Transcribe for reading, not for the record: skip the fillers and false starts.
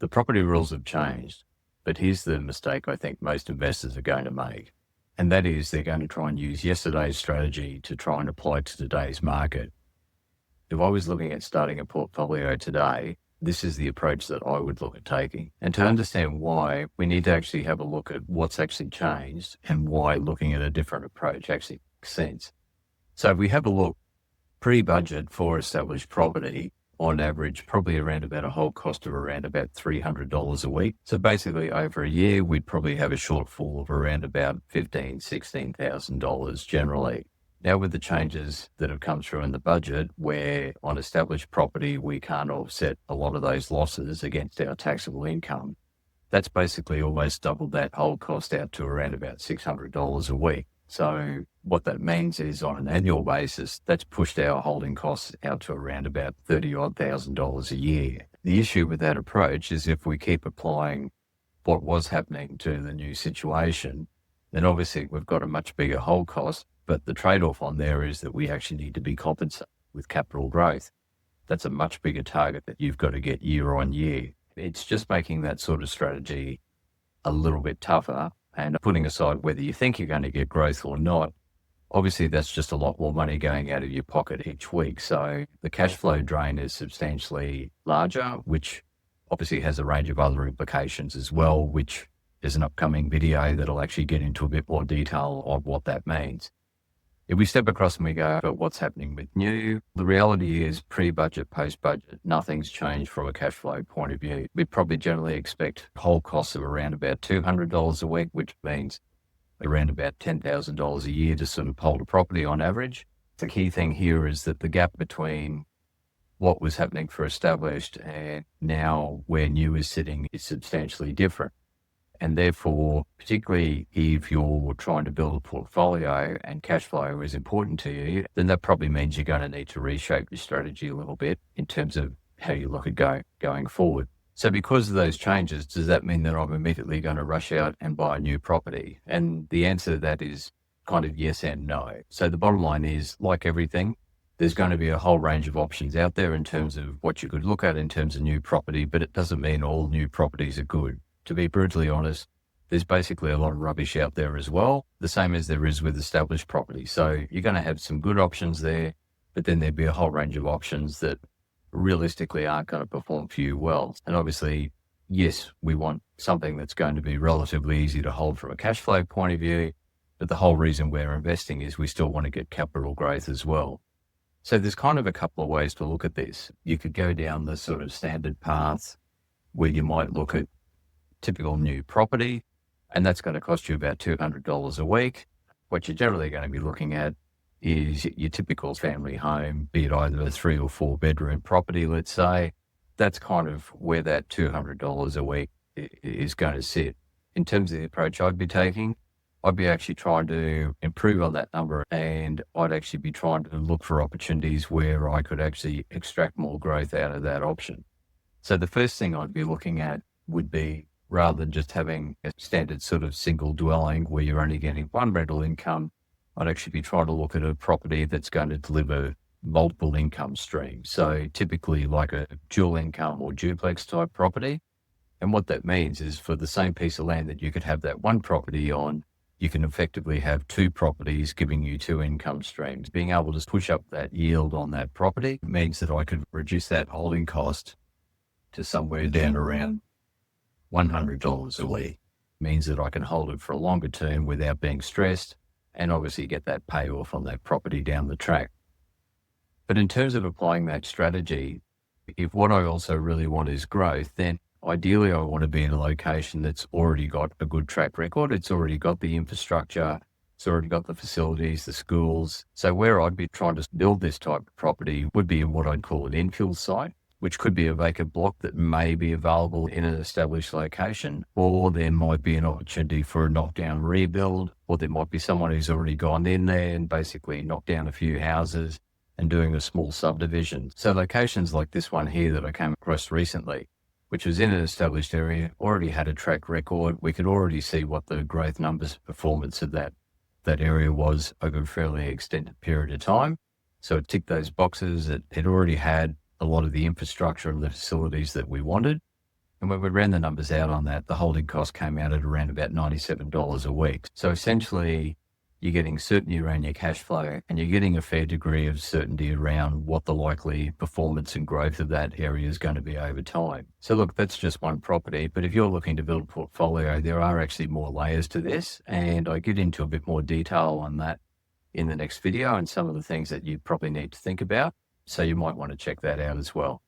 The property rules have changed, but here's the mistake I think most investors are going to make. And that is they're going to try and use yesterday's strategy to try and apply it to today's market. If I was looking at starting a portfolio today, this is the approach that I would look at taking. And to understand why, we need to actually have a look at what's actually changed and why looking at a different approach actually makes sense. So if we have a look, pre-budget for established property, on average, probably around about a whole cost of around about $300 a week. So basically over a year, we'd probably have a shortfall of around about $15,000, $16,000 generally. Now with the changes that have come through in the budget, where on established property, we can't offset a lot of those losses against our taxable income, that's basically almost doubled that whole cost out to around about $600 a week. So what that means is on an annual basis, that's pushed our holding costs out to around about $30,000 a year. The issue with that approach is if we keep applying what was happening to the new situation, then obviously we've got a much bigger hold cost, but the trade-off on there is that we actually need to be compensated with capital growth. That's a much bigger target that you've got to get year on year. It's just making that sort of strategy a little bit tougher, and putting aside whether you think you're going to get growth or not, obviously that's just a lot more money going out of your pocket each week. So the cash flow drain is substantially larger, which obviously has a range of other implications as well, which is an upcoming video that'll actually get into a bit more detail on what that means. If we step across and we go over what's happening with new, the reality is pre-budget, post-budget, nothing's changed from a cash flow point of view. We probably generally expect whole costs of around about $200 a week, which means around about $10,000 a year to sort of hold a property on average. The key thing here is that the gap between what was happening for established and now where new is sitting is substantially different. And therefore, particularly if you're trying to build a portfolio and cash flow is important to you, then that probably means you're going to need to reshape your strategy a little bit in terms of how you look at going forward. So because of those changes, does that mean that I'm immediately going to rush out and buy a new property? And the answer to that is kind of yes and no. So the bottom line is, like everything, there's going to be a whole range of options out there in terms of what you could look at in terms of new property, but it doesn't mean all new properties are good. To be brutally honest, there's basically a lot of rubbish out there as well, the same as there is with established property. So you're going to have some good options there, but then there'd be a whole range of options that realistically aren't going to perform for you well. And obviously, yes, we want something that's going to be relatively easy to hold from a cash flow point of view, but the whole reason we're investing is we still want to get capital growth as well. So there's kind of a couple of ways to look at this. You could go down the sort of standard path where you might look at typical new property, and that's going to cost you about $200 a week. What you're generally going to be looking at is your typical family home, be it either a 3 or 4 bedroom property, let's say. That's kind of where that $200 a week is going to sit. In terms of the approach I'd be taking, I'd be actually trying to improve on that number, and I'd actually be trying to look for opportunities where I could actually extract more growth out of that option. So the first thing I'd be looking at would be, rather than just having a standard sort of single dwelling where you're only getting one rental income, I'd actually be trying to look at a property that's going to deliver multiple income streams. So typically like a dual income or duplex type property. And what that means is for the same piece of land that you could have that one property on, you can effectively have 2 properties giving you 2 income streams. Being able to push up that yield on that property means that I could reduce that holding cost to somewhere down around $100 a week. Means that I can hold it for a longer term without being stressed, and obviously get that payoff on that property down the track. But in terms of applying that strategy, if what I also really want is growth, then ideally I want to be in a location that's already got a good track record. It's already got the infrastructure. It's already got the facilities, the schools. So where I'd be trying to build this type of property would be in what I'd call an infill site, which could be a vacant block that may be available in an established location, or there might be an opportunity for a knockdown rebuild, or there might be someone who's already gone in there and basically knocked down a few houses and doing a small subdivision. So locations like this one here that I came across recently, which was in an established area, already had a track record. We could already see what the growth numbers performance of that area was over a fairly extended period of time. So it ticked those boxes. It already had a lot of the infrastructure and the facilities that we wanted. And when we ran the numbers out on that, the holding cost came out at around about $97 a week. So essentially, you're getting certainty around your cash flow and you're getting a fair degree of certainty around what the likely performance and growth of that area is going to be over time. So look, that's just one property, but if you're looking to build a portfolio, there are actually more layers to this, and I get into a bit more detail on that in the next video and some of the things that you probably need to think about. So you might want to check that out as well.